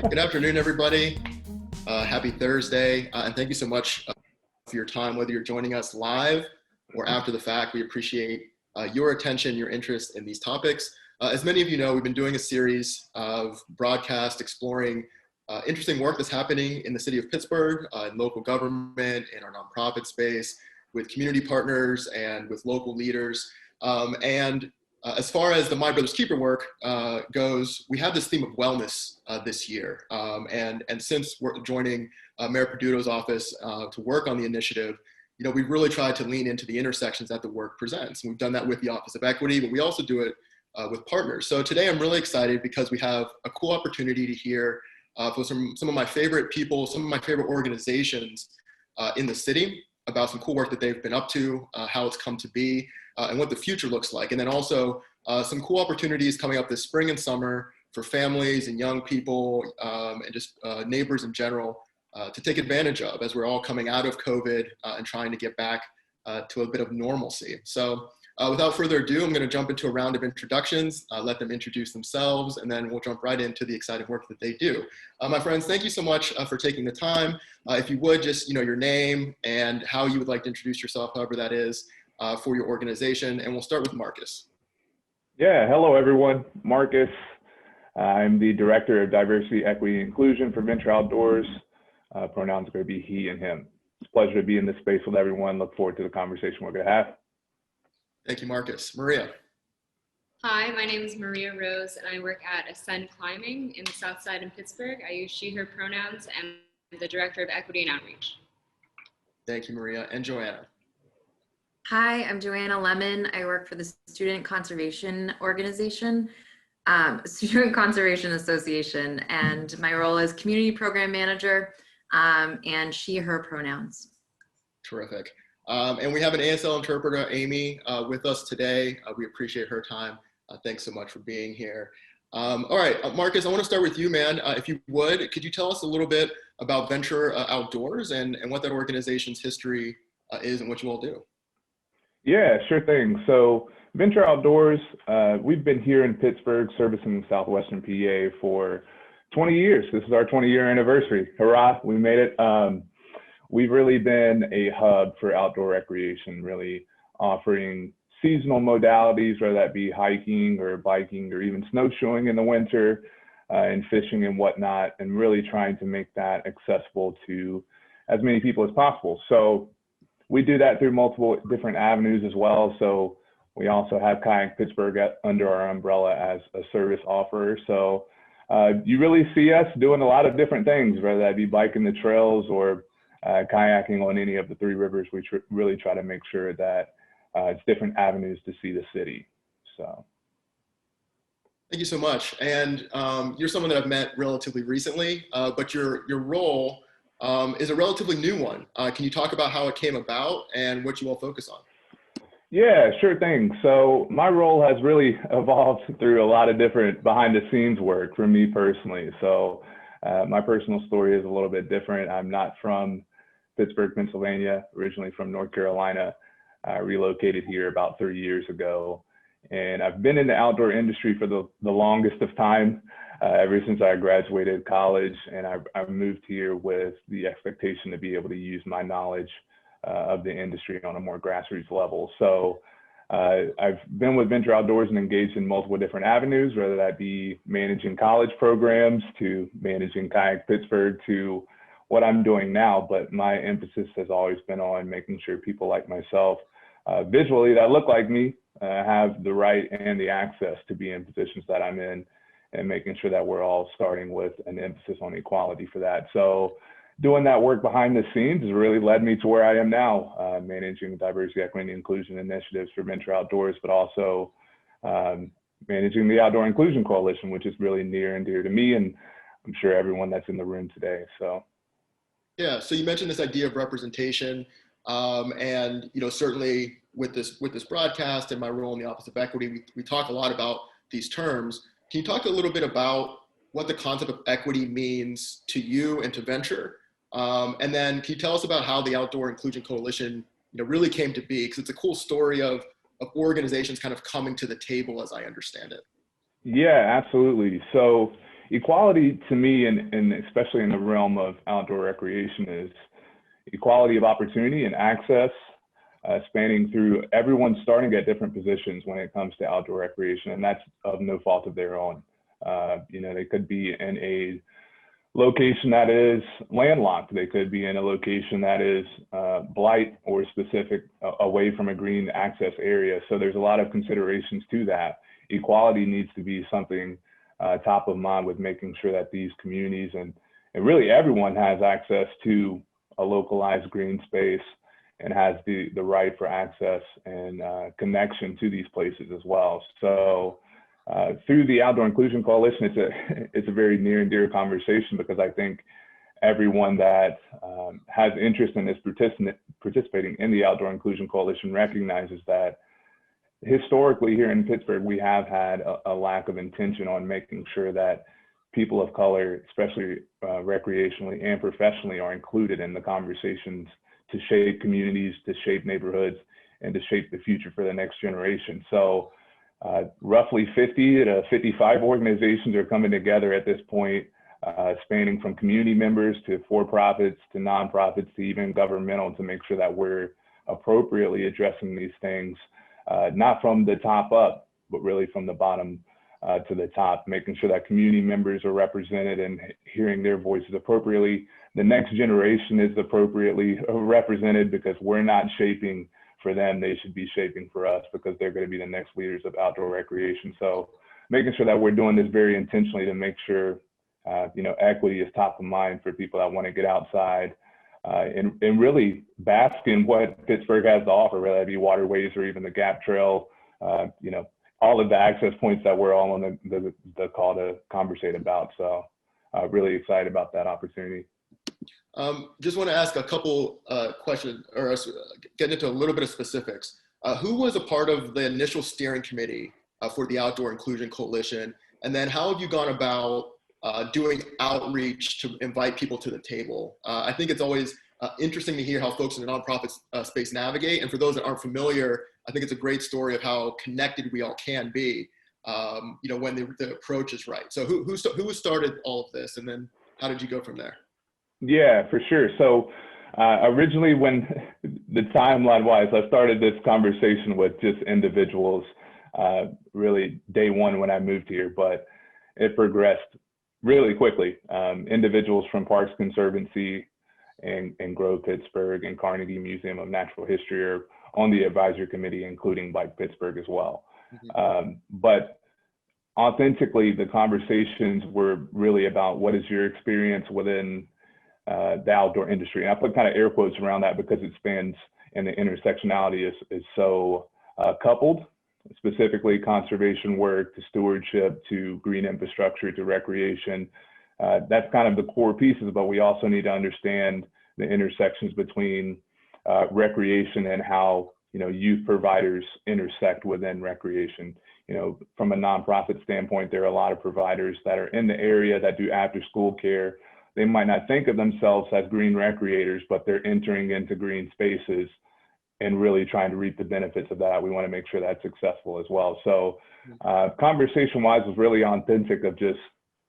right. Good afternoon, everybody. Happy Thursday. And thank you so much for your time, whether you're joining us live or after the fact. We appreciate your attention, your interest in these topics. As many of you know, we've been doing a series of broadcasts exploring interesting work that's happening in the city of Pittsburgh, in local government, in our nonprofit space, with community partners and with local leaders. As far as the My Brother's Keeper work goes, we have this theme of wellness this year. And since we're joining Mayor Peduto's office to work on the initiative, we've really tried to lean into the intersections that the work presents. And we've done that with the Office of Equity, but we also do it with partners. So today I'm really excited because we have a cool opportunity to hear from some of my favorite people, some of my favorite organizations in the city about some cool work that they've been up to, how it's come to be, and what the future looks like. And then also some cool opportunities coming up this spring and summer for families and young people and just neighbors in general to take advantage of as we're all coming out of COVID and trying to get back to a bit of normalcy. So without further ado, I'm going to jump into a round of introductions, let them introduce themselves, and then we'll jump right into the exciting work that they do. My friends, thank you so much for taking the time. If you would, just your name and how you would like to introduce yourself, however that is, for your organization, and we'll start with Marcus. Yeah, hello everyone. Marcus. I'm the Director of Diversity, Equity, and Inclusion for Venture Outdoors. Pronouns are going to be he and him. It's a pleasure to be in this space with everyone. Look forward to the conversation we're going to have. Thank you, Marcus. Maria. Hi, my name is Maria Rose, and I work at Ascend Climbing in the South Side in Pittsburgh. I use she, her pronouns, and I'm the Director of Equity and Outreach. Thank you, Maria. And Joanna. Hi, I'm Joanna Lemmon. I work for the Student Conservation Organization, Student Conservation Association, and my role is Community Program Manager and she, her pronouns. Terrific. And we have an ASL interpreter, Amy, with us today. We appreciate her time. Thanks so much for being here. All right, Marcus, I want to start with you, man. If you would, could you tell us a little bit about Venture Outdoors and what that organization's history is and what you all do? Yeah, sure thing. So Venture Outdoors, we've been here in Pittsburgh servicing Southwestern PA for 20 years. This is our 20-year anniversary. Hurrah, we made it. We've really been a hub for outdoor recreation, really offering seasonal modalities, whether that be hiking or biking or even snowshoeing in the winter and fishing and whatnot, and really trying to make that accessible to as many people as possible. So we do that through multiple different avenues as well. So we also have Kayak Pittsburgh under our umbrella as a service offerer. So you really see us doing a lot of different things, whether that be biking the trails or kayaking on any of the three rivers. We really try to make sure that it's different avenues to see the city. So. Thank you so much. And you're someone that I've met relatively recently, but your role is a relatively new one. Can you talk about how it came about and what you all focus on? Yeah, sure thing. So my role has really evolved through a lot of different behind the scenes work for me personally. So my personal story is a little bit different. I'm not from Pittsburgh, Pennsylvania, originally from North Carolina. I relocated here about 3 years ago. And I've been in the outdoor industry for the longest of time, ever since I graduated college. And I moved here with the expectation to be able to use my knowledge of the industry on a more grassroots level. So I've been with Venture Outdoors and engaged in multiple different avenues, whether that be managing college programs to managing Kayak Pittsburgh to what I'm doing now. But my emphasis has always been on making sure people like myself, visually that look like me, have the right and the access to be in positions that I'm in, and making sure that we're all starting with an emphasis on equality for that. So doing that work behind the scenes has really led me to where I am now, managing diversity, equity, and inclusion initiatives for Venture Outdoors, but also managing the Outdoor Inclusion Coalition, which is really near and dear to me, and I'm sure everyone that's in the room today. So. Yeah, so you mentioned this idea of representation, and certainly with this broadcast and my role in the Office of Equity, we talk a lot about these terms. Can you talk a little bit about what the concept of equity means to you and to Venture? And then can you tell us about how the Outdoor Inclusion Coalition really came to be? Because it's a cool story of organizations kind of coming to the table, as I understand it. Yeah, absolutely. So equality to me, and especially in the realm of outdoor recreation, is equality of opportunity and access, spanning through everyone starting at different positions when it comes to outdoor recreation, and that's of no fault of their own. They could be in a location that is landlocked. They could be in a location that is blight or specific away from a green access area. So there's a lot of considerations to that. Equality needs to be something top of mind with making sure that these communities and really everyone has access to a localized green space and has the right for access and connection to these places as well. So through the Outdoor Inclusion Coalition, it's a very near and dear conversation, because I think everyone that has interest in this participating in the Outdoor Inclusion Coalition recognizes that historically here in Pittsburgh, we have had a lack of intention on making sure that people of color, especially recreationally and professionally, are included in the conversations to shape communities, to shape neighborhoods, and to shape the future for the next generation. So roughly 50 to 55 organizations are coming together at this point, spanning from community members to for-profits to nonprofits to even governmental, to make sure that we're appropriately addressing these things, not from the top up, but really from the bottom to the top, making sure that community members are represented and hearing their voices appropriately. The next generation is appropriately represented, because we're not shaping for them. They should be shaping for us, because they're going to be the next leaders of outdoor recreation. So making sure that we're doing this very intentionally to make sure, equity is top of mind for people that want to get outside and really bask in what Pittsburgh has to offer, whether that be waterways or even the Gap Trail, all of the access points that we're all on the call to conversate about. So really excited about that opportunity. Just want to ask a couple questions, or get into a little bit of specifics. Who was a part of the initial steering committee for the Outdoor Inclusion Coalition? And then how have you gone about doing outreach to invite people to the table? I think it's always interesting to hear how folks in the nonprofit space navigate. And for those that aren't familiar, I think it's a great story of how connected we all can be, when the approach is right. So who started all of this, and then how did you go from there? Yeah, for sure. So originally, when the timeline wise, I started this conversation with just individuals, really day one when I moved here, but it progressed really quickly. Individuals from Parks Conservancy and Grow Pittsburgh and Carnegie Museum of Natural History are on the advisory committee, including Bike Pittsburgh as well. Mm-hmm. But authentically, the conversations were really about what is your experience within the outdoor industry. And I put kind of air quotes around that because it spans, and the intersectionality is so coupled, specifically conservation work to stewardship to green infrastructure to recreation. That's kind of the core pieces, but we also need to understand the intersections between recreation and how youth providers intersect within recreation. From a nonprofit standpoint, there are a lot of providers that are in the area that do after school care. They might not think of themselves as green recreators, but they're entering into green spaces and really trying to reap the benefits of that. We want to make sure that's successful as well. So conversation-wise was really authentic of just,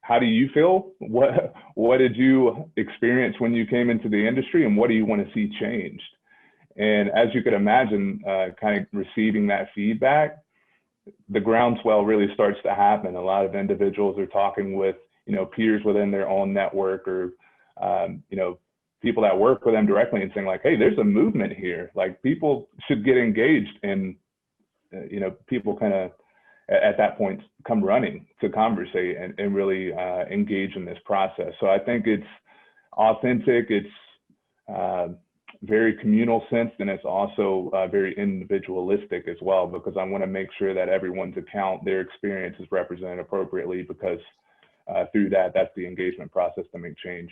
how do you feel? What did you experience when you came into the industry, and what do you want to see changed? And as you could imagine, kind of receiving that feedback, the groundswell really starts to happen. A lot of individuals are talking with peers within their own network, or people that work with them directly, and saying like, hey, there's a movement here. Like, people should get engaged, and people kind of at that point come running to conversate and really engage in this process. So I think it's authentic, it's very communal sense, and it's also very individualistic as well, because I want to make sure that everyone's account, their experience is represented appropriately, because through that's the engagement process to make change.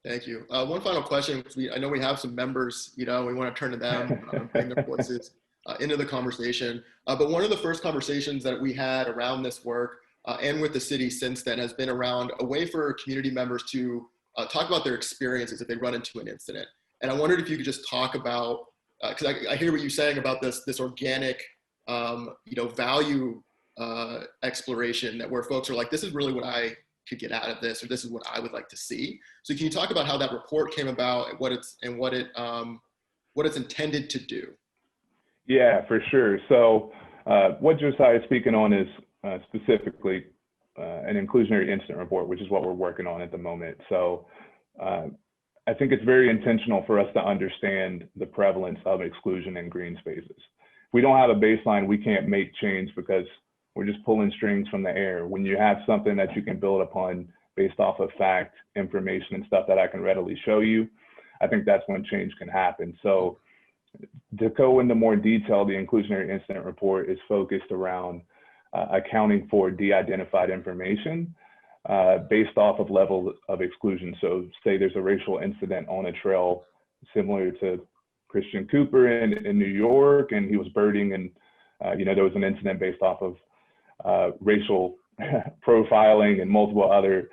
Thank you. One final question, because I know we have some members, we want to turn to them, bring their voices into the conversation. But one of the first conversations that we had around this work and with the city since then has been around a way for community members to talk about their experiences if they run into an incident. And I wondered if you could just talk about, because I hear what you're saying about this organic, value exploration that where folks are like, this is really what I could get out of this, or this is what I would like to see. So can you talk about how that report came about and what it's intended to do? Yeah, for sure. So what Josiah is speaking on is specifically an inclusionary incident report, which is what we're working on at the moment. So I think it's very intentional for us to understand the prevalence of exclusion in green spaces. If we don't have a baseline, we can't make change because we're just pulling strings from the air. When you have something that you can build upon based off of fact, information, and stuff that I can readily show you, I think that's when change can happen. So to go into more detail, the inclusionary incident report is focused around accounting for de-identified information based off of level of exclusion. So say there's a racial incident on a trail similar to Christian Cooper in New York, and he was birding, and there was an incident based off of racial profiling and multiple other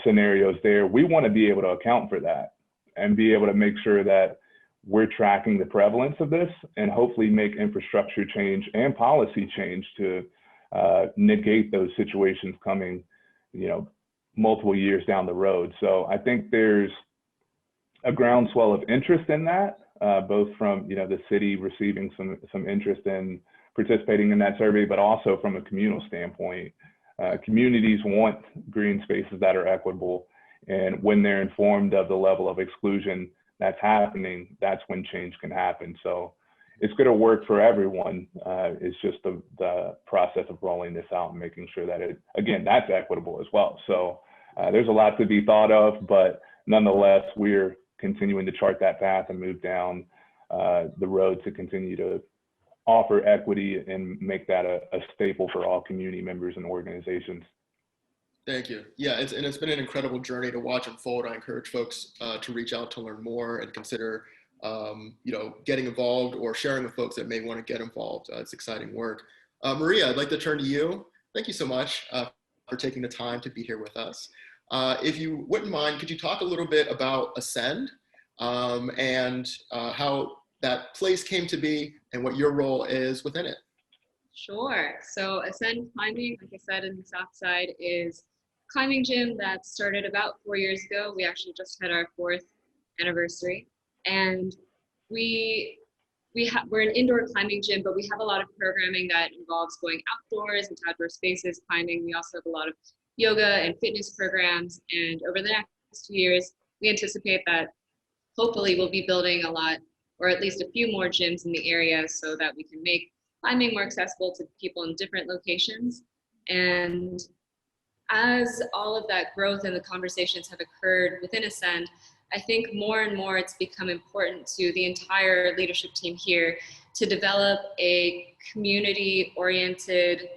scenarios there. We want to be able to account for that and be able to make sure that we're tracking the prevalence of this and hopefully make infrastructure change and policy change to negate those situations coming, multiple years down the road. So I think there's a groundswell of interest in that, both from the city receiving some interest in participating in that survey, but also from a communal standpoint. Communities want green spaces that are equitable, and when they're informed of the level of exclusion that's happening, that's when change can happen. So it's going to work for everyone. It's just the process of rolling this out and making sure that that's equitable as well. So there's a lot to be thought of, but nonetheless, we're continuing to chart that path and move down the road to continue to offer equity and make that a staple for all community members and organizations. Thank you. Yeah, it's been an incredible journey to watch unfold. I encourage folks to reach out to learn more and consider, getting involved or sharing with folks that may want to get involved. It's exciting work. Maria, I'd like to turn to you. Thank you so much for taking the time to be here with us. If you wouldn't mind, could you talk a little bit about Ascend and how that place came to be and what your role is within it? Sure. So Ascend Climbing, like I said, in the South Side is a climbing gym that started about 4 years ago. We actually just had our 4th anniversary. And we're an indoor climbing gym, but we have a lot of programming that involves going outdoors into outdoor spaces, climbing. We also have a lot of yoga and fitness programs. And over the next 2 years, we anticipate that hopefully we'll be building a lot, or at least a few more gyms in the area so that we can make climbing more accessible to people in different locations. And as all of that growth and the conversations have occurred within Ascend, I think more and more it's become important to the entire leadership team here to develop a community-oriented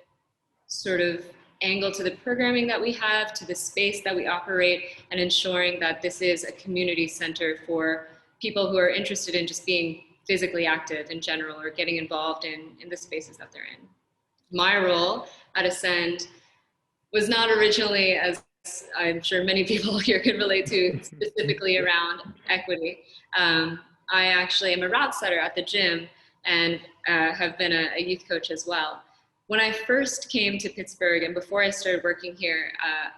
sort of angle to the programming that we have, to the space that we operate, and ensuring that this is a community center for people who are interested in just being physically active in general or getting involved in the spaces that they're in. My role at Ascend was not originally, as I'm sure many people here can relate to, specifically around equity. I actually am a route setter at the gym and have been a youth coach as well. When I first came to Pittsburgh and before I started working here,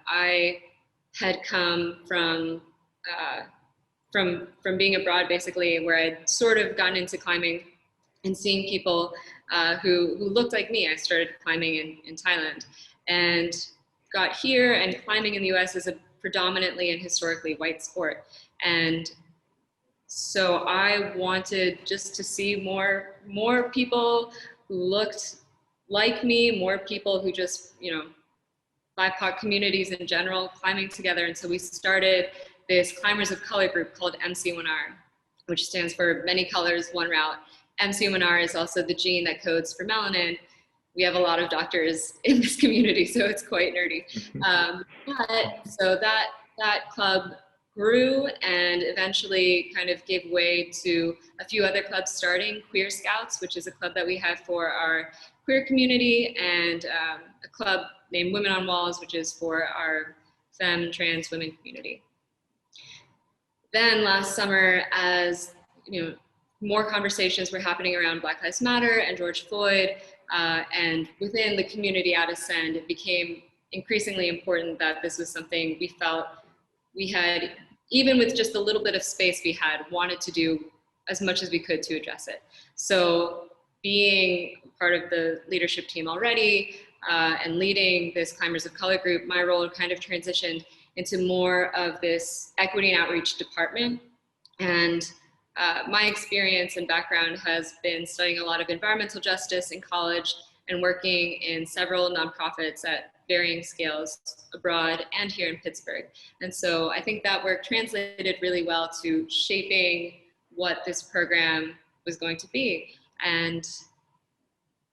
I had come from being abroad, basically, where I'd sort of gotten into climbing and seeing people who looked like me. I started climbing in Thailand and got here, and climbing in the US is a predominantly and historically white sport. And so I wanted just to see more people who looked like me, more people who just, BIPOC communities in general climbing together. And so we started this Climbers of Color group called MC1R, which stands for Many Colors, One Route. MC1R is also the gene that codes for melanin. We have a lot of doctors in this community, so it's quite nerdy. So that club grew and eventually kind of gave way to a few other clubs starting, Queer Scouts, which is a club that we have for our queer community, and a club named Women on Walls, which is for our femme, trans women community. Then last summer, as more conversations were happening around Black Lives Matter and George Floyd, and within the community at Ascend, it became increasingly important that this was something we felt we had, even with just the little bit of space we had, wanted to do as much as we could to address it. So being part of the leadership team already and leading this Climbers of Color group, my role kind of transitioned into more of this equity and outreach department. And my experience and background has been studying a lot of environmental justice in college and working in several nonprofits at varying scales abroad and here in Pittsburgh. And so I think that work translated really well to shaping what this program was going to be. And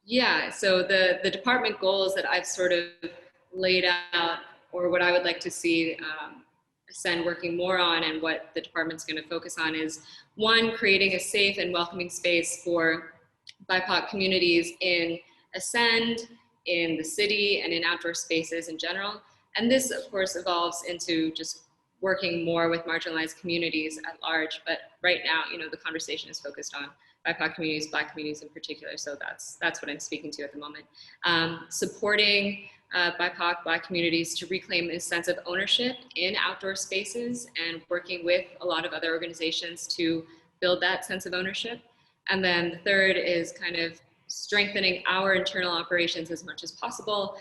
yeah, so the department goals that I've sort of laid out, or what I would like to see Ascend working more on, and what the department's going to focus on, is one, creating a safe and welcoming space for BIPOC communities in Ascend, in the city, and in outdoor spaces in general. And this, of course, evolves into just working more with marginalized communities at large. But right now, you know, the conversation is focused on BIPOC communities, Black communities in particular. So that's what I'm speaking to at the moment. Supporting BIPOC, Black communities to reclaim a sense of ownership in outdoor spaces, and working with a lot of other organizations to build that sense of ownership. And then the third is kind of strengthening our internal operations as much as possible,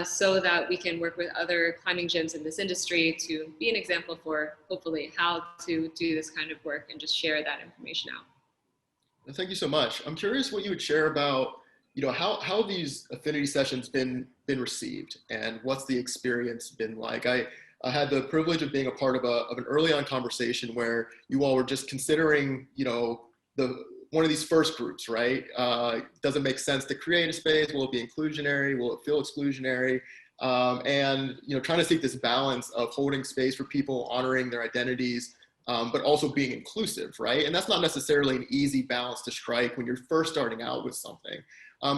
so that we can work with other climbing gyms in this industry to be an example for, hopefully, how to do this kind of work and just share that information out. Well, thank you so much. I'm curious what you would share about, you know, how these affinity sessions been received, and what's the experience been like. I had the privilege of being a part of an early on conversation where you all were just considering, you know, one of these first groups, right? Does it make sense to create a space? Will it be inclusionary? Will it feel exclusionary? And, you know, trying to seek this balance of holding space for people, honoring their identities, but also being inclusive, right? And that's not necessarily an easy balance to strike when you're first starting out with something.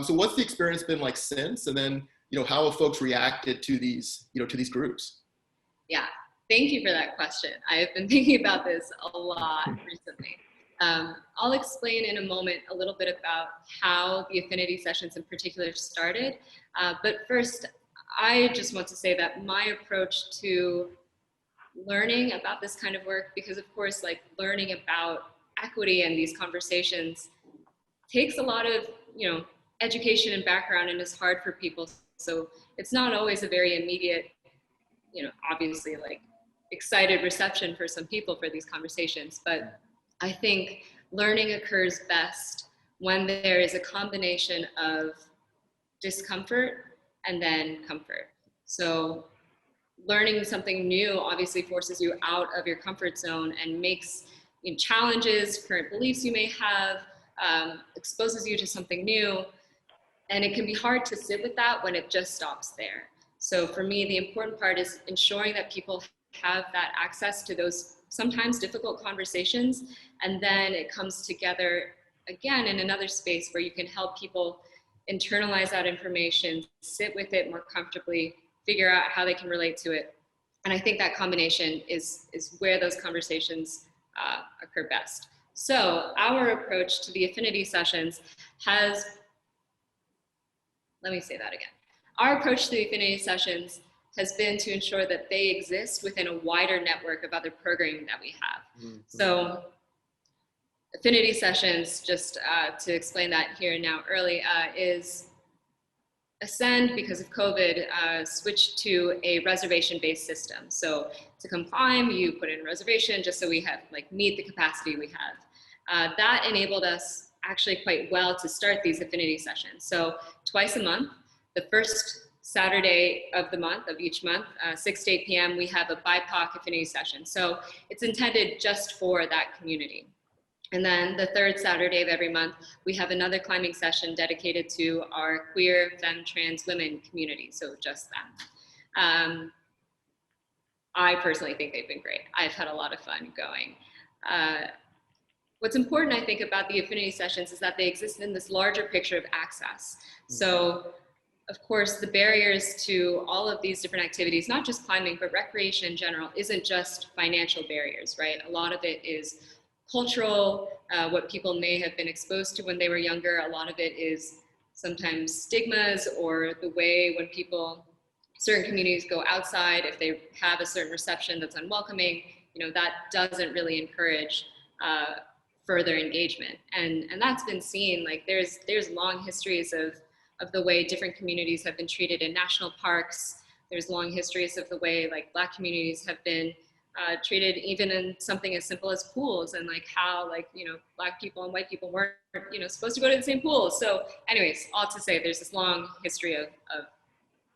So what's the experience been like since? And then, you know, how have folks reacted to these, you know, to these groups? Yeah, thank you for that question. I have been thinking about this a lot recently. I'll explain in a moment a little bit about how the affinity sessions in particular started. But first, I just want to say that my approach to learning about this kind of work, because of course, like, learning about equity and these conversations takes a lot of, you know, education and background, and is hard for people. So it's not always a very immediate, you know, obviously, like, excited reception for some people for these conversations. But I think learning occurs best when there is a combination of discomfort and then comfort. So learning something new obviously forces you out of your comfort zone and makes, you know, challenges, current beliefs you may have, exposes you to something new. And it can be hard to sit with that when it just stops there. So for me, the important part is ensuring that people have that access to those sometimes difficult conversations, and then it comes together again in another space where you can help people internalize that information, sit with it more comfortably, figure out how they can relate to it. And I think that combination is where those conversations occur best. So our approach to the affinity sessions has, let me say that again. Our approach to the affinity sessions has been to ensure that they exist within a wider network of other programming that we have. Mm-hmm. So affinity sessions, just to explain that here and now early, is Ascend, because of COVID, switched to a reservation-based system. So to come climb, you put in a reservation just so we have, like, meet the capacity we have. That enabled us actually quite well to start these affinity sessions. So twice a month, the first Saturday of the month, of each month, 6 to 8 p.m., we have a BIPOC affinity session. So it's intended just for that community. And then the third Saturday of every month, we have another climbing session dedicated to our queer, femme, trans women community, so just them. I personally think they've been great. I've had a lot of fun going. What's important, I think, about the affinity sessions is that they exist in this larger picture of access. So, of course, the barriers to all of these different activities, not just climbing, but recreation in general, isn't just financial barriers, right? A lot of it is cultural, what people may have been exposed to when they were younger. A lot of it is sometimes stigmas or the way when certain communities go outside, if they have a certain reception that's unwelcoming, that doesn't really encourage further engagement. And that's been seen, like there's long histories of the way different communities have been treated in national parks. There's long histories of the way like Black communities have been treated even in something as simple as pools, and like how Black people and white people weren't supposed to go to the same pools. So anyways, all to say there's this long history of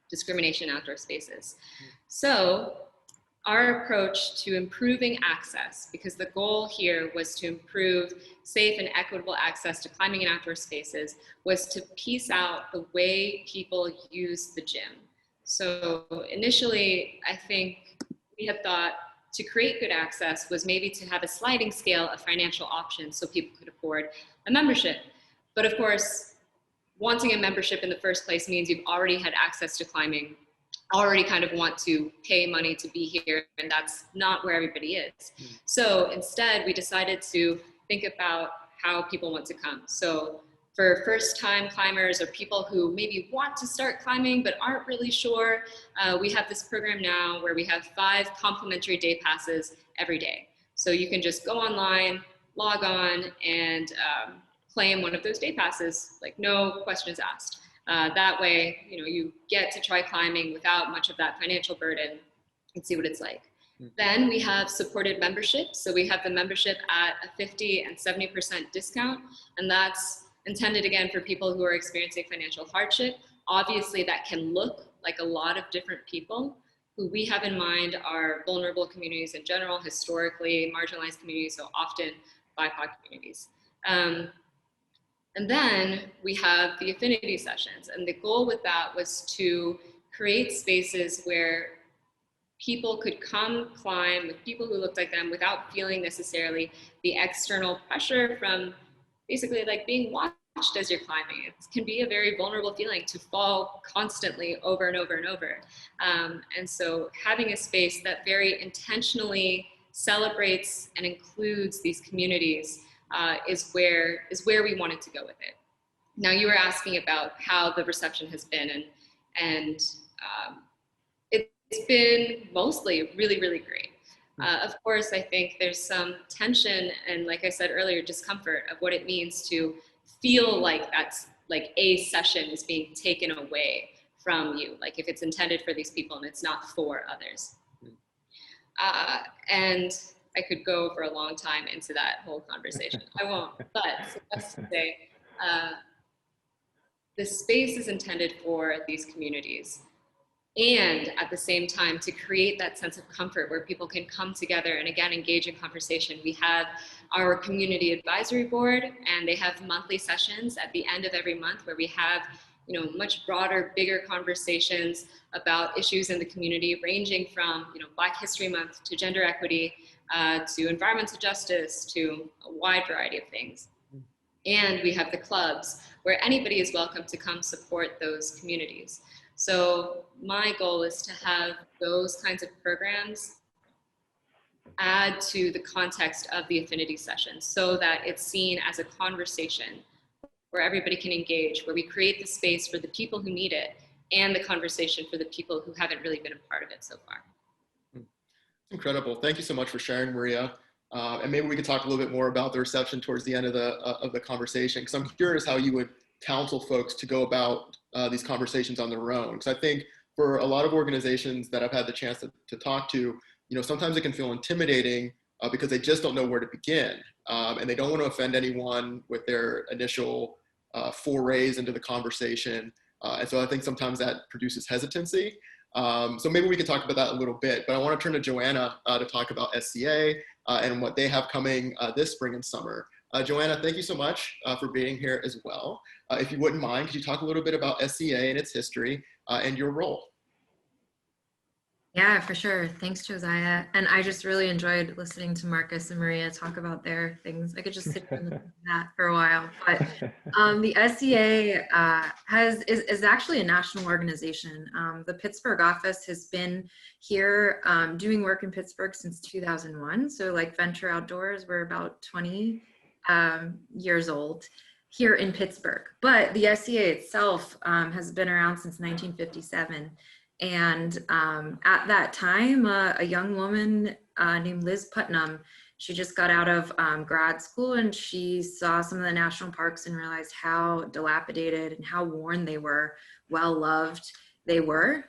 discrimination in outdoor spaces. So our approach to improving access, because the goal here was to improve safe and equitable access to climbing in outdoor spaces, was to piece out the way people use the gym. So initially, I think we had thought to create good access was maybe to have a sliding scale of financial options so people could afford a membership. But of course, wanting a membership in the first place means you've already had access to climbing, already kind of want to pay money to be here, and that's not where everybody is. So instead, we decided to think about how people want to come. So for first-time climbers or people who maybe want to start climbing but aren't really sure, we have this program now where we have 5 complimentary day passes every day. So you can just go online, log on, and claim one of those day passes, like no questions asked. That way, you get to try climbing without much of that financial burden and see what it's like. Then we have supported membership. So we have the membership at a 50 and 70% discount, and that's intended again for people who are experiencing financial hardship. Obviously that can look like a lot of different people. Who we have in mind are vulnerable communities in general, historically marginalized communities, so often BIPOC communities. And then we have the affinity sessions, and the goal with that was to create spaces where people could come climb with people who looked like them without feeling necessarily the external pressure from basically like being watched as you're climbing. It can be a very vulnerable feeling to fall constantly over and over and over. And so having a space that very intentionally celebrates and includes these communities is where we wanted to go with it. Now, you were asking about how the reception has been, and it's been mostly really, really great. Of course, I think there's some tension and, like I said earlier, discomfort of what it means to feel like that's like a session is being taken away from you, like if it's intended for these people and it's not for others. And I could go for a long time into that whole conversation. I won't, but suffice to say, the space is intended for these communities, and at the same time to create that sense of comfort where people can come together and again engage in conversation. We have our community advisory board, and they have monthly sessions at the end of every month where we have much broader, bigger conversations about issues in the community, ranging from Black History Month to gender equity, to environmental justice, to a wide variety of things. And we have the clubs where anybody is welcome to come support those communities. So my goal is to have those kinds of programs add to the context of the affinity session so that it's seen as a conversation where everybody can engage, where we create the space for the people who need it and the conversation for the people who haven't really been a part of it so far. Incredible. Thank you so much for sharing, Maria. And maybe we could talk a little bit more about the reception towards the end of the conversation, because I'm curious how you would counsel folks to go about these conversations on their own. Because I think for a lot of organizations that I've had the chance to talk to, sometimes it can feel intimidating because they just don't know where to begin. And they don't want to offend anyone with their initial forays into the conversation. And so I think sometimes that produces hesitancy. So maybe we can talk about that a little bit, but I want to turn to Joanna to talk about SCA and what they have coming this spring and summer. Joanna, thank you so much for being here as well. If you wouldn't mind, could you talk a little bit about SCA and its history and your role? Yeah, for sure. Thanks, Josiah. And I just really enjoyed listening to Marcus and Maria talk about their things. I could just sit here and listen to that for a while. But the SEA is actually a national organization. The Pittsburgh office has been here doing work in Pittsburgh since 2001. So like Venture Outdoors, we're about 20 years old here in Pittsburgh. But the SEA itself has been around since 1957. And at that time, a young woman named Liz Putnam, she just got out of grad school, and she saw some of the national parks and realized how dilapidated and how worn they were, well loved they were.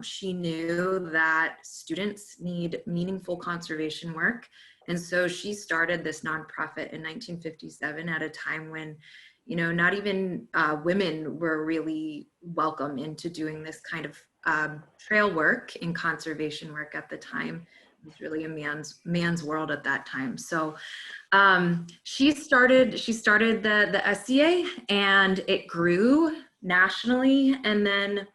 She knew that students need meaningful conservation work. And so she started this nonprofit in 1957 at a time when, you know, not even women were really welcome into doing this kind of trail work and conservation work at the time. It was really a man's world at that time. So she started the SEA, and it grew nationally. And then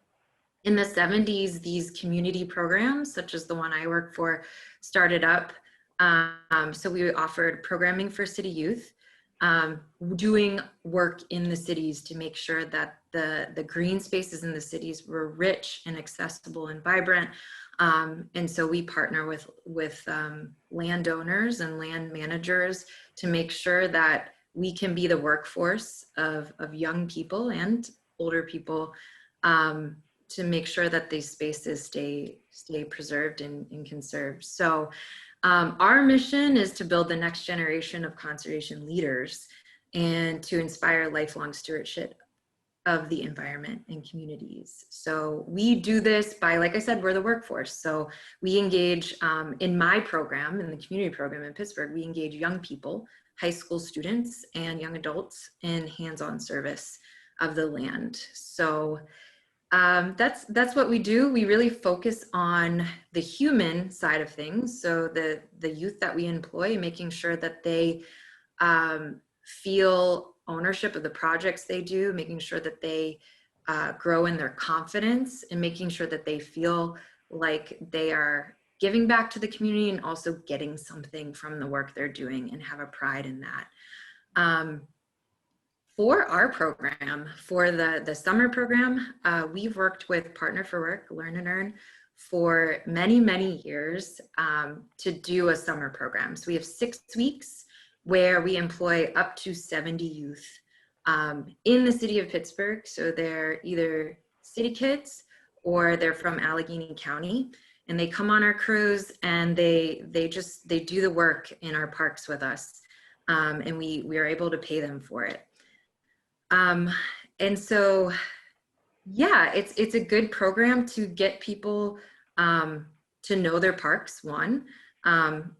in the 70s, these community programs, such as the one I work for, started up. So we offered programming for city youth, doing work in the cities to make sure that the green spaces in the cities were rich and accessible and vibrant. And so we partner with landowners and land managers to make sure that we can be the workforce of young people and older people, to make sure that these spaces stay preserved and conserved. So our mission is to build the next generation of conservation leaders and to inspire lifelong stewardship of the environment and communities. So we do this by, like I said, we're the workforce. So we engage in my program, in the community program in Pittsburgh, we engage young people, high school students and young adults in hands-on service of the land. So that's what we do. We really focus on the human side of things. So the youth that we employ, making sure that they feel ownership of the projects they do, making sure that they grow in their confidence, and making sure that they feel like they are giving back to the community and also getting something from the work they're doing and have a pride in that. For our program, for the summer program, we've worked with Partner for Work, Learn and Earn, for many, many years to do a summer program. So we have 6 weeks where we employ up to 70 youth in the city of Pittsburgh. So they're either city kids or they're from Allegheny County, and they come on our cruise and they do the work in our parks with us, and we are able to pay them for it. And so, yeah, it's a good program to get people to know their parks. One,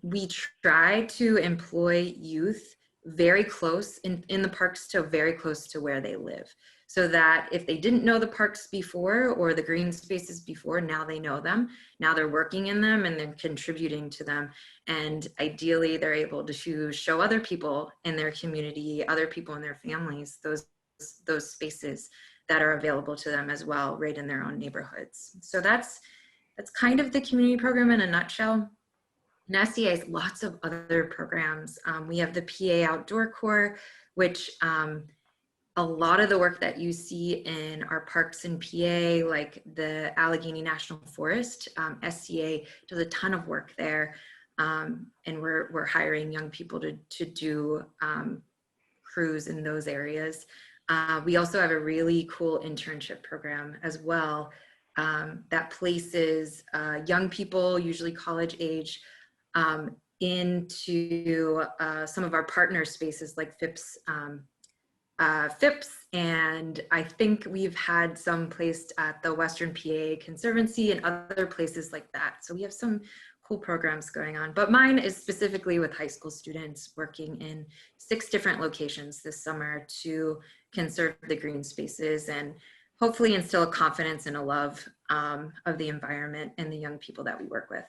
we try to employ youth very close in the parks, to very close to where they live, so that if they didn't know the parks before or the green spaces before, now they know them. Now they're working in them and they're contributing to them. And ideally, they're able to show other people in their community, other people in their families, those spaces that are available to them as well, right in their own neighborhoods. So that's kind of the community program in a nutshell. And SEA has lots of other programs. We have the PA Outdoor Corps, which a lot of the work that you see in our parks in PA, like the Allegheny National Forest, SEA does a ton of work there. And we're hiring young people to do crews in those areas. We also have a really cool internship program as well that places young people, usually college age, into some of our partner spaces like Phipps, and I think we've had some placed at the Western PA Conservancy and other places like that. So we have some cool programs going on, but mine is specifically with high school students working in 6 different locations this summer to conserve the green spaces and hopefully instill a confidence and a love of the environment and the young people that we work with.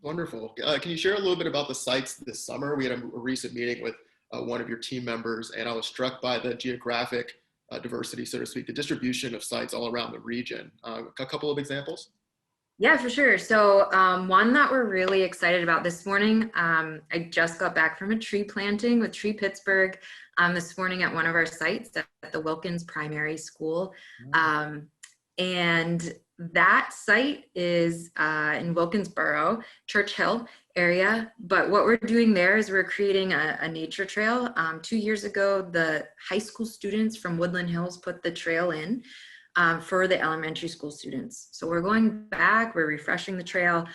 Wonderful. Can you share a little bit about the sites this summer? We had a recent meeting with one of your team members, and I was struck by the geographic diversity, so to speak, the distribution of sites all around the region. A couple of examples? Yeah, for sure. So one that we're really excited about this morning, I just got back from a tree planting with Tree Pittsburgh this morning at one of our sites at the Wilkins Primary School. And that site is in Wilkinsboro, Church Hill area. But what we're doing there is we're creating a nature trail. 2 years ago, the high school students from Woodland Hills put the trail in for the elementary school students. So we're going back, we're refreshing the trail.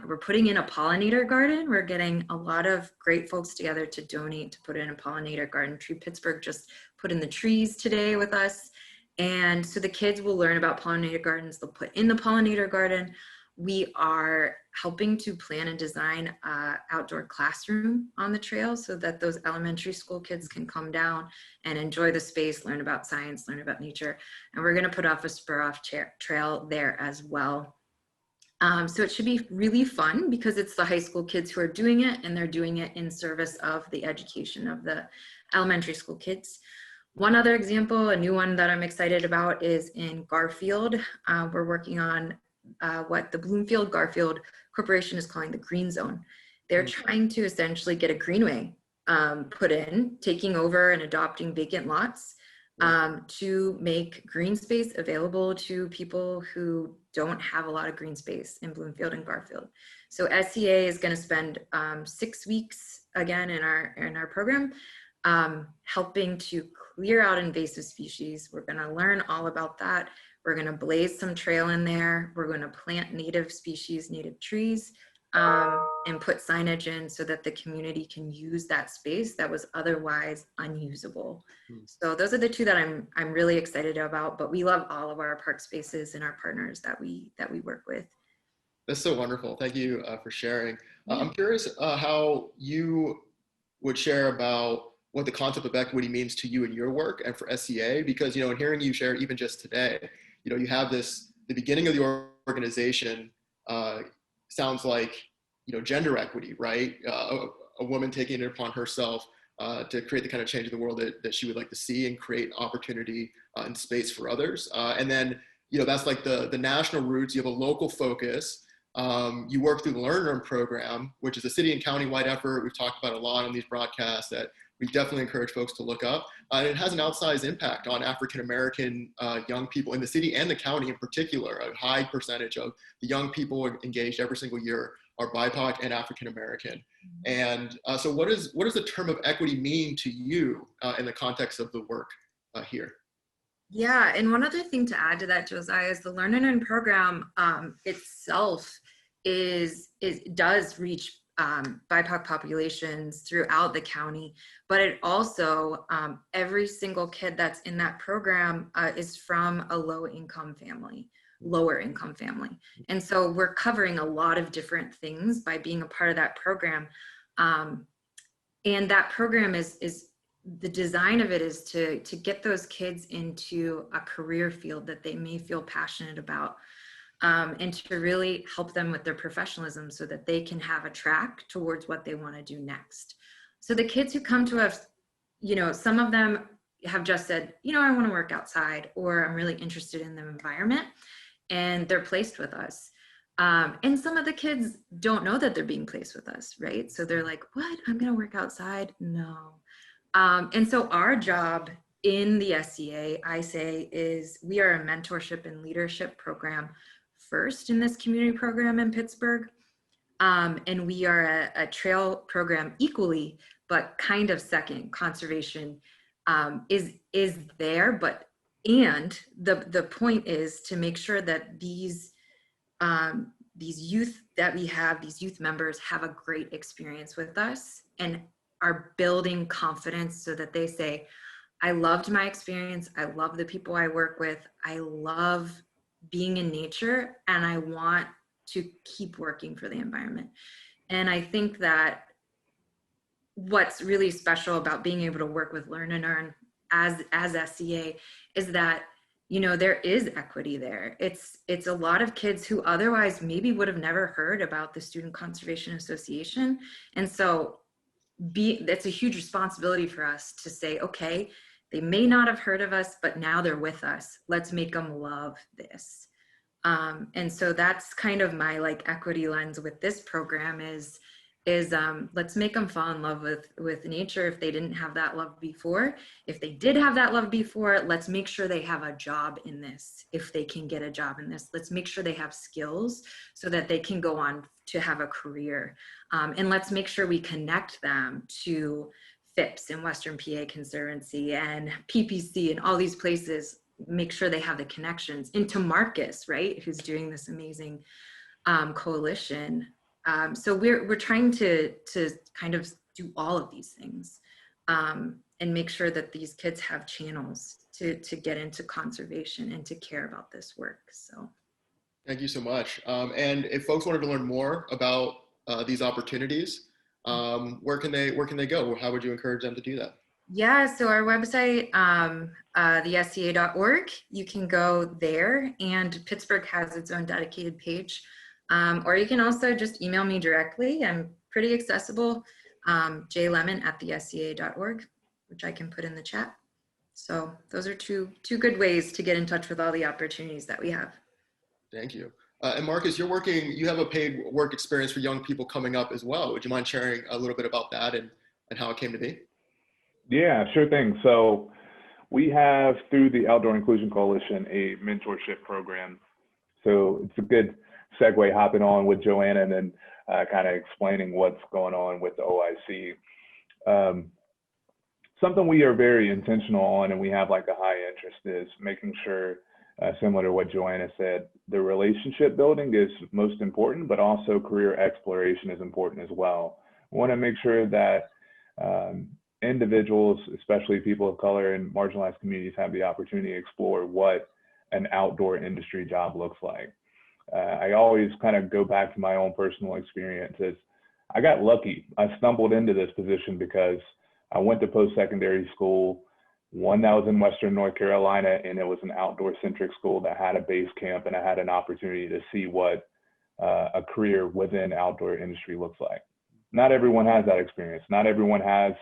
We're putting in a pollinator garden. We're getting a lot of great folks together to donate to put in a pollinator garden. Tree Pittsburgh just put in the trees today with us. And so the kids will learn about pollinator gardens. They'll put in the pollinator garden. We are helping to plan and design an outdoor classroom on the trail so that those elementary school kids can come down and enjoy the space, learn about science, learn about nature. And we're going to put off a spur-off trail there as well. So it should be really fun because it's the high school kids who are doing it, and they're doing it in service of the education of the elementary school kids. One other example, a new one that I'm excited about, is in Garfield. We're working on what the Bloomfield Garfield Corporation is calling the Green Zone. They're trying to essentially get a greenway put in, taking over and adopting vacant lots to make green space available to people who don't have a lot of green space in Bloomfield and Garfield. So SCA is going to spend 6 weeks again in our program helping to clear out invasive species. We're going to learn all about that. We're going to blaze some trail in there. We're going to plant native species, native trees, and put signage in so that the community can use that space that was otherwise unusable. So those are the two that I'm really excited about, but we love all of our park spaces and our partners that we work with. That's so wonderful. Thank you for sharing. I'm curious how you would share about what the concept of equity means to you in your work and for SCA, because, in hearing you share even just today, you have the beginning of the organization sounds like, gender equity, right? A woman taking it upon herself to create the kind of change in the world that she would like to see and create opportunity and space for others. And then, that's like the national roots. You have a local focus. You work through the Learn Earn program, which is a city and county-wide effort. We've talked about a lot on these broadcasts that we definitely encourage folks to look up. And it has an outsized impact on African-American young people in the city and the county in particular. A high percentage of the young people engaged every single year are BIPOC and African-American. And so what does the term of equity mean to you in the context of the work here? Yeah, and one other thing to add to that, Josiah, is the Learn and Earn program itself does reach BIPOC populations throughout the county, but it also, every single kid that's in that program is from a lower income family. And so we're covering a lot of different things by being a part of that program. And that program is the design of it is to get those kids into a career field that they may feel passionate about. And to really help them with their professionalism so that they can have a track towards what they want to do next. So the kids who come to us, some of them have just said, I want to work outside, or I'm really interested in the environment, and they're placed with us. And some of the kids don't know that they're being placed with us, right? So they're like, what? I'm going to work outside? No. And so our job in the SCA, I say, is we are a mentorship and leadership program first in this community program in Pittsburgh. And we are a trail program equally, but kind of second. Conservation is there, and the point is to make sure that these youth that we have, these youth members, have a great experience with us and are building confidence so that they say, I loved my experience. I love the people I work with. I love being in nature, and I want to keep working for the environment. And I think that what's really special about being able to work with Learn and Earn as SCA is that, there is equity there. It's a lot of kids who otherwise maybe would have never heard about the Student Conservation Association. And so that's a huge responsibility for us to say, okay, they may not have heard of us, but now they're with us. Let's make them love this. And so that's kind of my like equity lens with this program is let's make them fall in love with nature if they didn't have that love before. If they did have that love before, let's make sure they have a job in this. If they can get a job in this, let's make sure they have skills so that they can go on to have a career. And let's make sure we connect them to FIPS and Western PA Conservancy and PPC and all these places. Make sure they have the connections into Marcus, right? Who's doing this amazing coalition. So we're trying to kind of do all of these things and make sure that these kids have channels to get into conservation and to care about this work. So thank you so much. And if folks wanted to learn more about these opportunities, where can they go? How would you encourage them to do that? Yeah, so our website, the SCA.org, you can go there, and Pittsburgh has its own dedicated page. Or you can also just email me directly. I'm pretty accessible, jlemon@thesca.org, which I can put in the chat. So those are two good ways to get in touch with all the opportunities that we have. Thank you. And Marcus, you have a paid work experience for young people coming up as well. Would you mind sharing a little bit about that and how it came to be? Yeah, sure thing. So we have, through the Outdoor Inclusion Coalition, a mentorship program. So it's a good segue hopping on with Joanna and then kind of explaining what's going on with the OIC. Something we are very intentional on and we have like a high interest is making sure, similar to what Joanna said, the relationship building is most important, but also career exploration is important as well. We want to make sure that individuals, especially people of color and marginalized communities, have the opportunity to explore what an outdoor industry job looks like. I always kind of go back to my own personal experiences. I got lucky. I stumbled into this position because I went to post-secondary school, one that was in Western North Carolina, and it was an outdoor-centric school that had a base camp, and I had an opportunity to see what a career within outdoor industry looks like. Not everyone has that experience. Not everyone has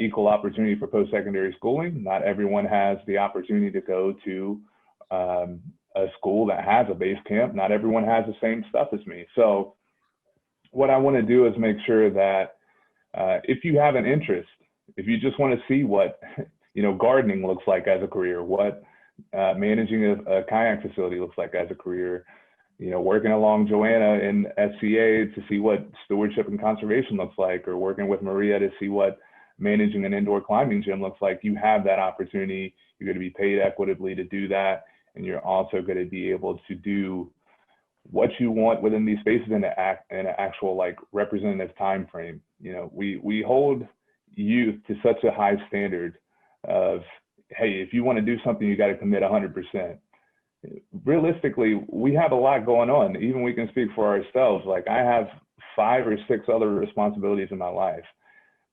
equal opportunity for post-secondary schooling. Not everyone has the opportunity to go to a school that has a base camp. Not everyone has the same stuff as me. So what I want to do is make sure that if you have an interest, if you just want to see what gardening looks like as a career, what managing a kayak facility looks like as a career, working along Joanna in SCA to see what stewardship and conservation looks like, or working with Maria to see what managing an indoor climbing gym looks like, you have that opportunity. You're going to be paid equitably to do that. And you're also going to be able to do what you want within these spaces in an actual like representative time frame. We hold youth to such a high standard of, hey, if you want to do something, you got to commit 100%. Realistically, we have a lot going on. Even we can speak for ourselves. Like I have 5 or 6 other responsibilities in my life.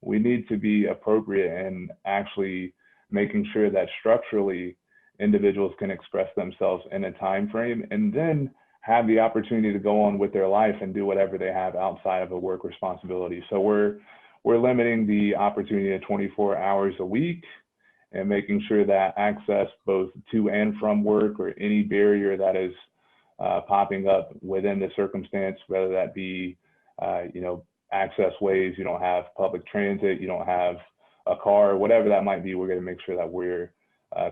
We need to be appropriate in actually making sure that structurally individuals can express themselves in a time frame and then have the opportunity to go on with their life and do whatever they have outside of a work responsibility. So we're limiting the opportunity to 24 hours a week and making sure that access both to and from work, or any barrier that is popping up within the circumstance, whether that be access ways, you don't have public transit, you don't have a car, whatever that might be, we're going to make sure that we're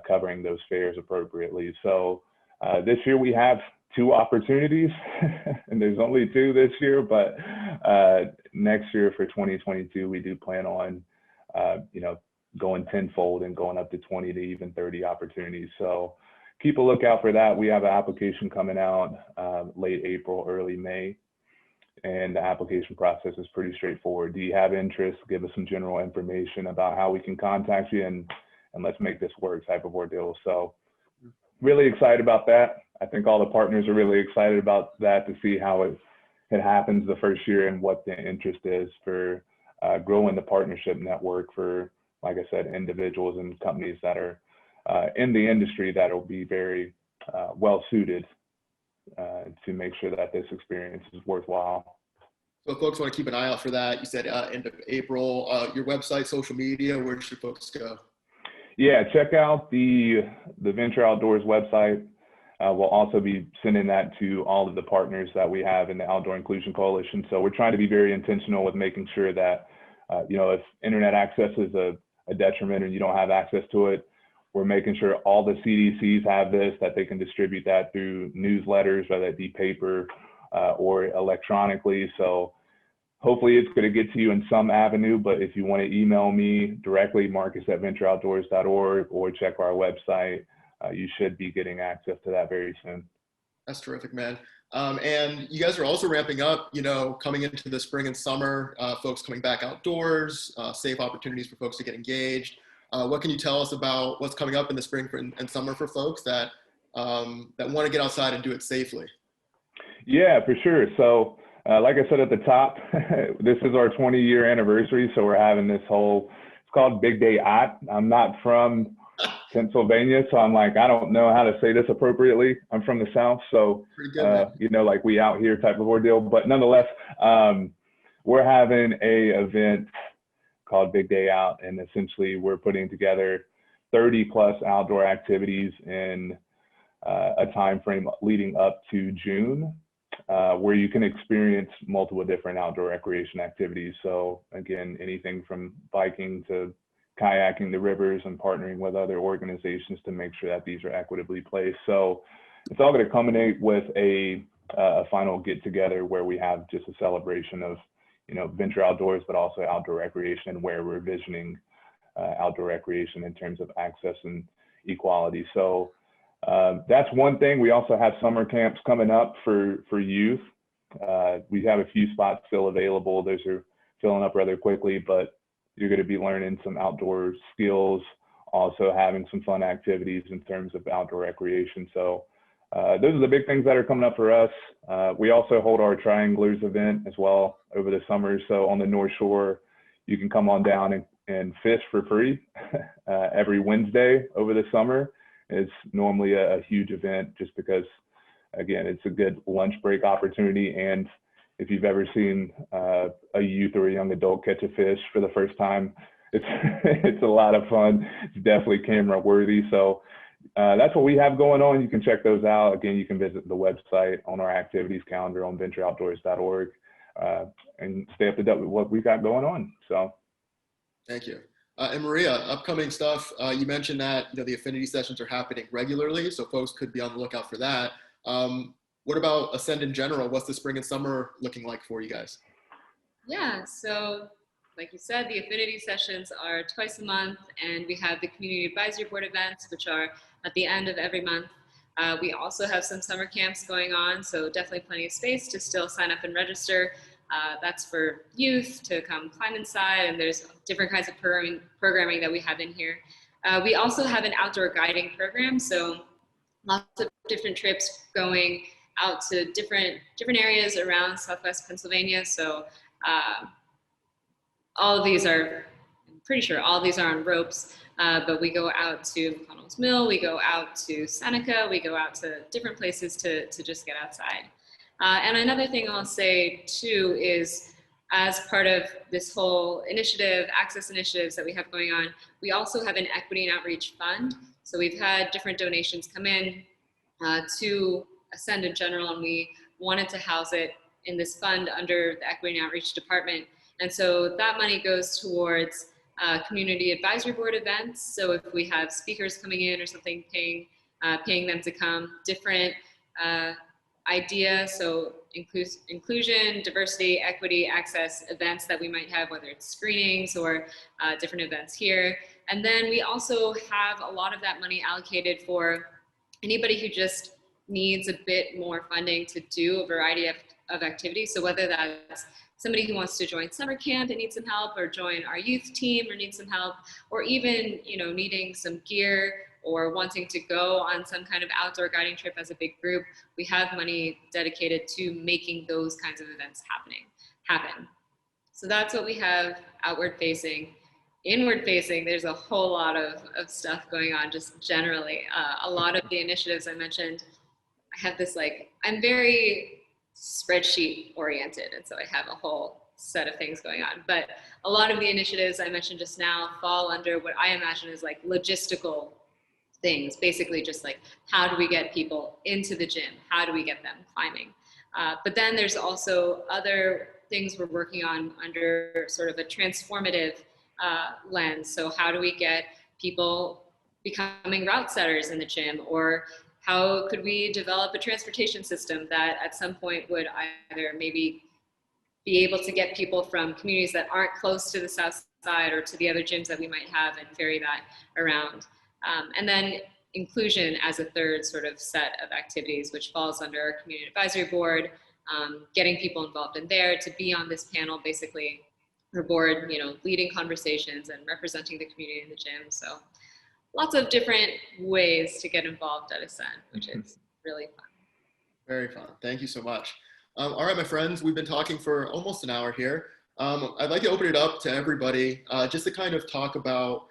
covering those fares appropriately. So this year we have 2 opportunities and there's only 2 this year, but next year for 2022, we do plan on, going tenfold and going up to 20 to even 30 opportunities. So keep a lookout for that. We have an application coming out late April, early May. And the application process is pretty straightforward. Do you have interest? Give us some general information about how we can contact you, and let's make this work type of ordeal. So really excited about that. I think all the partners are really excited about that, to see how it happens the first year and what the interest is for growing the partnership network for, like I said, individuals and companies that are in the industry that will be very well suited to make sure that this experience is worthwhile. So if folks want to keep an eye out for that, you said end of April, your website, social media, where should folks go? Yeah, check out the Venture Outdoors website. We'll also be sending that to all of the partners that we have in the Outdoor Inclusion Coalition. So we're trying to be very intentional with making sure that, if internet access is a detriment and you don't have access to it, we're making sure all the CDCs have this, that they can distribute that through newsletters, whether it be paper or electronically. So hopefully it's going to get to you in some avenue, but if you want to email me directly, marcus@ventureoutdoors.org, or check our website, you should be getting access to that very soon. That's terrific, man. And you guys are also ramping up, coming into the spring and summer, folks coming back outdoors, safe opportunities for folks to get engaged. What can you tell us about what's coming up in the spring and summer for folks that want to get outside and do it safely? Yeah, for sure. So like I said at the top, this is our 20-year anniversary. So we're having this it's called Big Day Out. I'm not from Pennsylvania, so I'm like, I don't know how to say this appropriately. I'm from the South, so like we out here type of ordeal. But nonetheless, we're having a event called Big Day Out, and essentially we're putting together 30 plus outdoor activities in a time frame leading up to June, where you can experience multiple different outdoor recreation activities. So again, anything from biking to kayaking the rivers, and partnering with other organizations to make sure that these are equitably placed. So it's all going to culminate with a final get together where we have just a celebration of, venture outdoors, but also outdoor recreation, and where we're visioning outdoor recreation in terms of access and equality. So that's one thing. We also have summer camps coming up for youth. We have a few spots still available. Those are filling up rather quickly, but you're going to be learning some outdoor skills, also having some fun activities in terms of outdoor recreation. So those are the big things that are coming up for us. We also hold our Trianglers event as well over the summer. So on the North Shore, you can come on down and fish for free every Wednesday over the summer. It's normally a huge event just because, again, it's a good lunch break opportunity. And if you've ever seen a youth or a young adult catch a fish for the first time, it's a lot of fun. It's definitely camera worthy. So that's what we have going on. You can check those out. Again, you can visit the website on our activities calendar on ventureoutdoors.org and stay up to date with what we got going on. So, thank you. And Maria, upcoming stuff. You mentioned that the affinity sessions are happening regularly, so folks could be on the lookout for that. What about Ascend in general? What's the spring and summer looking like for you guys? Yeah, so like you said, the affinity sessions are twice a month, and we have the community advisory board events, which are at the end of every month. We also have some summer camps going on, so definitely plenty of space to still sign up and register. That's for youth to come climb inside, and there's different kinds of programming that we have in here. We also have an outdoor guiding program, so lots of different trips going out to different areas around Southwest Pennsylvania. So all of these are, I'm pretty sure all of these are on ropes, but we go out to McConnell's Mill, we go out to Seneca, we go out to different places to just get outside. And another thing I'll say too is, as part of this whole initiative, access initiatives that we have going on, we also have an equity and outreach fund. So we've had different donations come in to Ascend in general, and we wanted to house it in this fund under the Equity and Outreach Department. And so that money goes towards community advisory board events. So if we have speakers coming in or something, paying them to come, different ideas, so inclusion, diversity, equity, access events that we might have, whether it's screenings or different events here. And then we also have a lot of that money allocated for anybody who just needs a bit more funding to do a variety of activities. So whether that's somebody who wants to join summer camp and needs some help, or join our youth team or needs some help, or even needing some gear or wanting to go on some kind of outdoor guiding trip as a big group, we have money dedicated to making those kinds of events happen. So that's what we have outward facing. Inward facing, there's a whole lot of stuff going on just generally. A lot of the initiatives I mentioned, I have this I'm very spreadsheet oriented, and so I have a whole set of things going on. But a lot of the initiatives I mentioned just now fall under what I imagine is logistical things, basically just like, how do we get people into the gym? How do we get them climbing? But then there's also other things we're working on under sort of a transformative lens. So how do we get people becoming route setters in the gym? Or how could we develop a transportation system that at some point would either maybe be able to get people from communities that aren't close to the south side or to the other gyms that we might have and ferry that around. And then inclusion as a third sort of set of activities, which falls under our community advisory board, getting people involved in there to be on this panel, basically, our board, you know, leading conversations and representing the community in the gym. So lots of different ways to get involved at Ascend, which is really fun. Very fun. Thank you so much. All right, my friends, we've been talking for almost an hour here. I'd like to open it up to everybody just to kind of talk about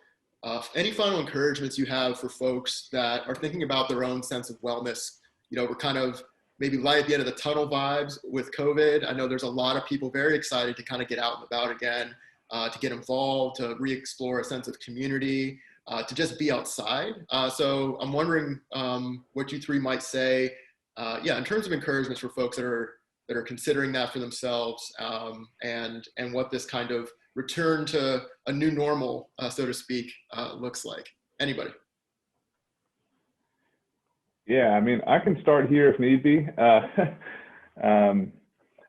any final encouragements you have for folks that are thinking about their own sense of wellness. You know, we're kind of maybe light at the end of the tunnel vibes with COVID. I know there's a lot of people very excited to kind of get out and about again, to get involved, to re-explore a sense of community, to just be outside. So I'm wondering what you three might say, in terms of encouragements for folks that are considering that for themselves, and what this kind of return to a new normal, so to speak, looks like. Anybody? Yeah, I mean, I can start here if need be.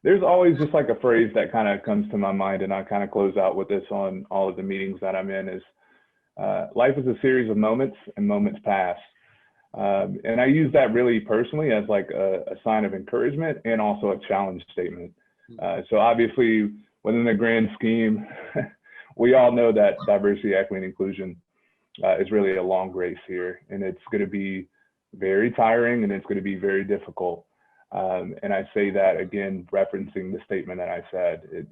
There's always just like a phrase that kind of comes to my mind, and I kind of close out with this on all of the meetings that I'm in, is life is a series of moments, and moments pass. And I use that really personally as like a sign of encouragement and also a challenge statement. So obviously, within the grand scheme, we all know that diversity, equity, and inclusion is really a long race here, and it's going to be very tiring, and it's going to be very difficult. And I say that again, referencing the statement that I said.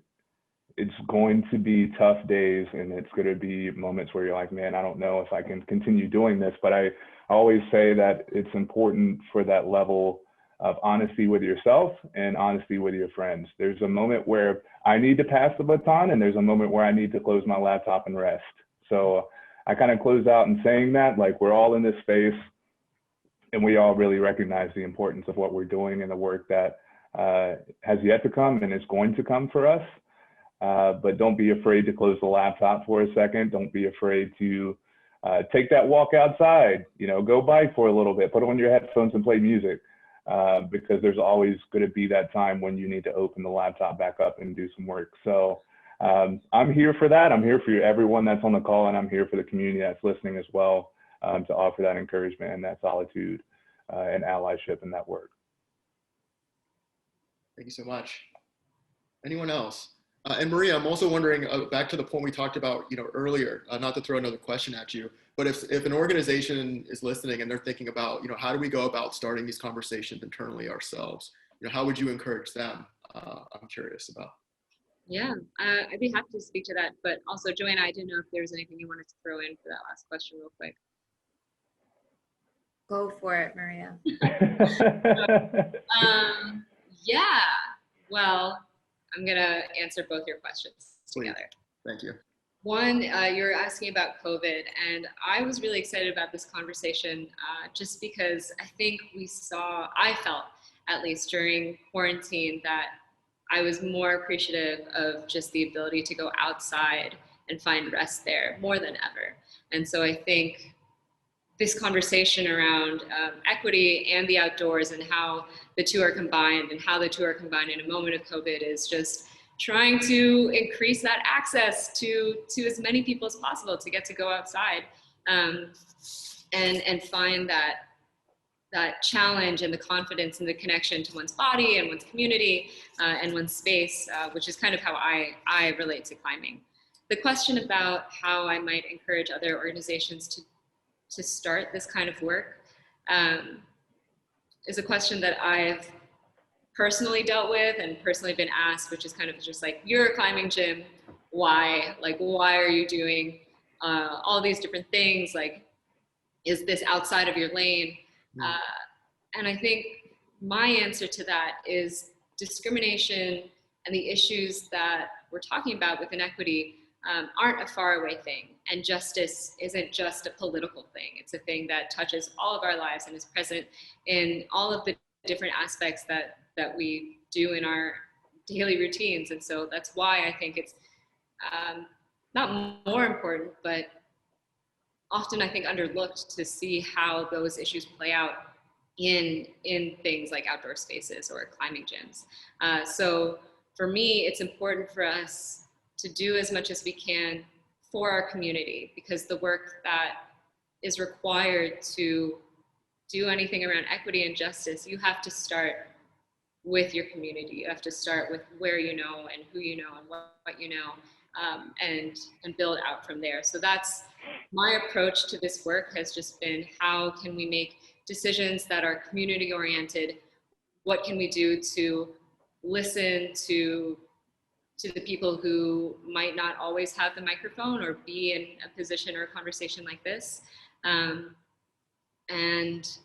It's going to be tough days, and it's going to be moments where you're like, man, I don't know if I can continue doing this. But I always say that it's important for that level of honesty with yourself and honesty with your friends. There's a moment where I need to pass the baton, and there's a moment where I need to close my laptop and rest. So I kind of close out in saying that, like, we're all in this space, and we all really recognize the importance of what we're doing and the work that has yet to come and is going to come for us. But don't be afraid to close the laptop for a second. Don't be afraid to take that walk outside, you know, go bike for a little bit, put on your headphones and play music, because there's always going to be that time when you need to open the laptop back up and do some work. So I'm here for that. I'm here for everyone that's on the call, and I'm here for the community that's listening as well, to offer that encouragement and that solitude and allyship and that work. Thank you so much. Anyone else? And Maria, I'm also wondering, back to the point we talked about, you know, earlier, not to throw another question at you, but if an organization is listening and they're thinking about, you know, how do we go about starting these conversations internally ourselves? You know, how would you encourage them? I'm curious about. Yeah, I'd be happy to speak to that. But also, Joanna, I didn't know if there was anything you wanted to throw in for that last question real quick. Go for it, Maria. Yeah, well, I'm gonna answer both your questions together. Thank you. One, you're asking about COVID, and I was really excited about this conversation just because I think I felt, at least during quarantine, that I was more appreciative of just the ability to go outside and find rest there more than ever. And so I think this conversation around equity and the outdoors and how the two are combined and how the two are combined in a moment of COVID is just trying to increase that access to as many people as possible to get to go outside and find that challenge and the confidence and the connection to one's body and one's community and one's space, which is kind of how I relate to climbing. The question about how I might encourage other organizations to start this kind of work is a question that I've personally dealt with and personally been asked, which is kind of just like, you're a climbing gym, why? Like, why are you doing all these different things? Like, is this outside of your lane? And I think my answer to that is discrimination and the issues that we're talking about with inequity aren't a faraway thing. And justice isn't just a political thing. It's a thing that touches all of our lives and is present in all of the different aspects that we do in our daily routines. And so that's why I think it's not more important, but often I think underlooked to see how those issues play out in things like outdoor spaces or climbing gyms. So for me, it's important for us to do as much as we can for our community, because the work that is required to do anything around equity and justice, you have to start with your community. You have to start with where you know and who you know and what you know, and build out from there. So that's my approach to this work, has just been, how can we make decisions that are community oriented? What can we do to listen to the people who might not always have the microphone or be in a position or a conversation like this, and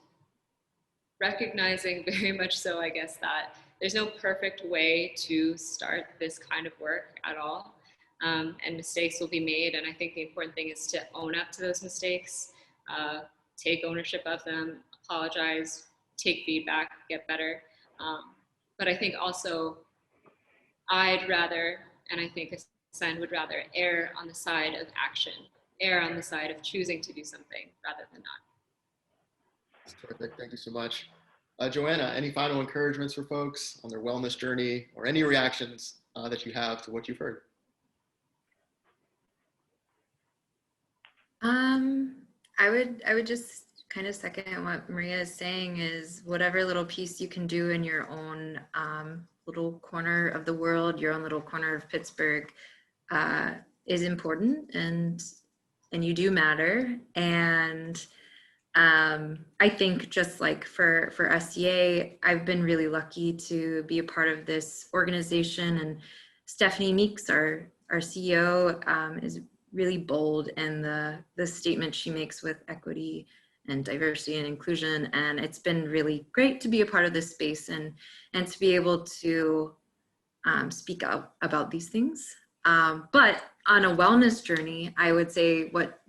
recognizing very much so, I guess, that there's no perfect way to start this kind of work at all, and mistakes will be made. And I think the important thing is to own up to those mistakes, take ownership of them, apologize, take feedback, get better. But I think also I'd rather, and I think Ascend would rather, err on the side of action, err on the side of choosing to do something rather than not. That's terrific. Thank you so much. Joanna, any final encouragements for folks on their wellness journey, or any reactions that you have to what you've heard? I would just kind of second what Maria is saying, is whatever little piece you can do in your own little corner of the world, your own little corner of Pittsburgh, is important, and you do matter. And I think just like for SCA, I've been really lucky to be a part of this organization, and Stephanie Meeks, our CEO, is really bold in the statement she makes with equity and diversity and inclusion. And it's been really great to be a part of this space and to be able to speak out about these things. But on a wellness journey, I would say what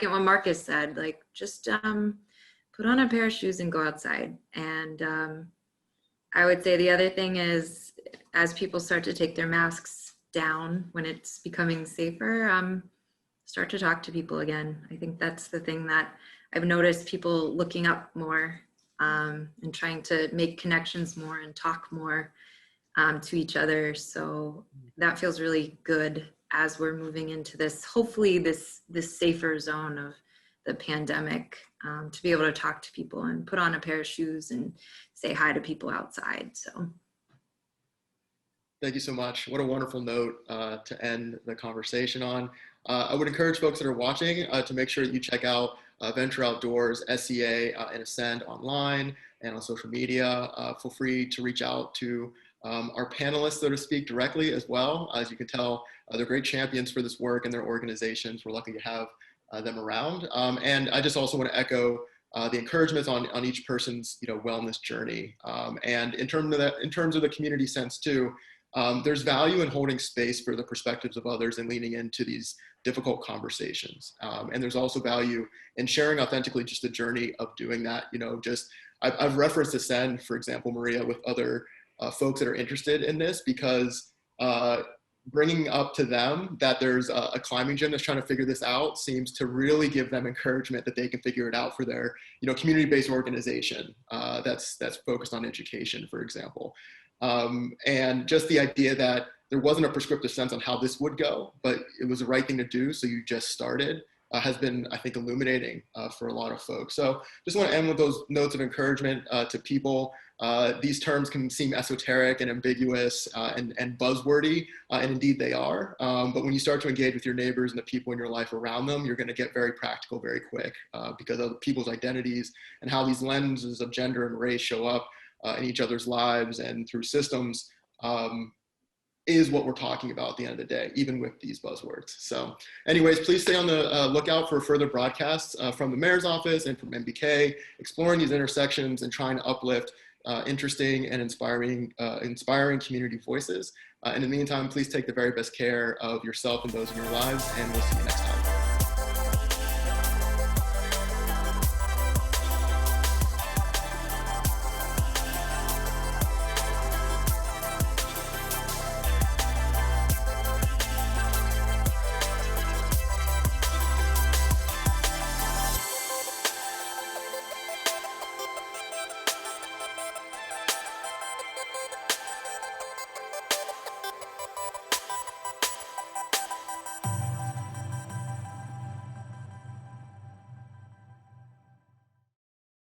Marcus said, like, just put on a pair of shoes and go outside. And I would say the other thing is, as people start to take their masks down when it's becoming safer, start to talk to people again. I think that's the thing that I've noticed, people looking up more, and trying to make connections more and talk more to each other. So that feels really good as we're moving into this, hopefully this safer zone of the pandemic, to be able to talk to people and put on a pair of shoes and say hi to people outside. So thank you so much. What a wonderful note to end the conversation on. I would encourage folks that are watching to make sure that you check out Venture Outdoors, SCA, and Ascend online and on social media. Feel free to reach out to our panelists, so to speak, directly as well. As you can tell, they're great champions for this work and their organizations. We're lucky to have them around. And I just also want to echo the encouragements on each person's wellness journey. And in terms of the community sense too, there's value in holding space for the perspectives of others and leaning into these difficult conversations. And there's also value in sharing authentically just the journey of doing that. I've referenced Ascend, for example, Maria, with other folks that are interested in this, because bringing up to them that there's a climbing gym that's trying to figure this out seems to really give them encouragement that they can figure it out for their community-based organization that's focused on education, for example. And just the idea that there wasn't a prescriptive sense on how this would go, but it was the right thing to do, so you just started, has been, I think, illuminating for a lot of folks. So just want to end with those notes of encouragement to people. These terms can seem esoteric and ambiguous and buzzwordy, and indeed they are. But when you start to engage with your neighbors and the people in your life around them, you're going to get very practical very quick because of people's identities and how these lenses of gender and race show up in each other's lives and through systems is what we're talking about at the end of the day, even with these buzzwords. So anyways, please stay on the lookout for further broadcasts from the mayor's office and from MBK, exploring these intersections and trying to uplift interesting and inspiring community voices. And in the meantime, please take the very best care of yourself and those in your lives, and we'll see you next time.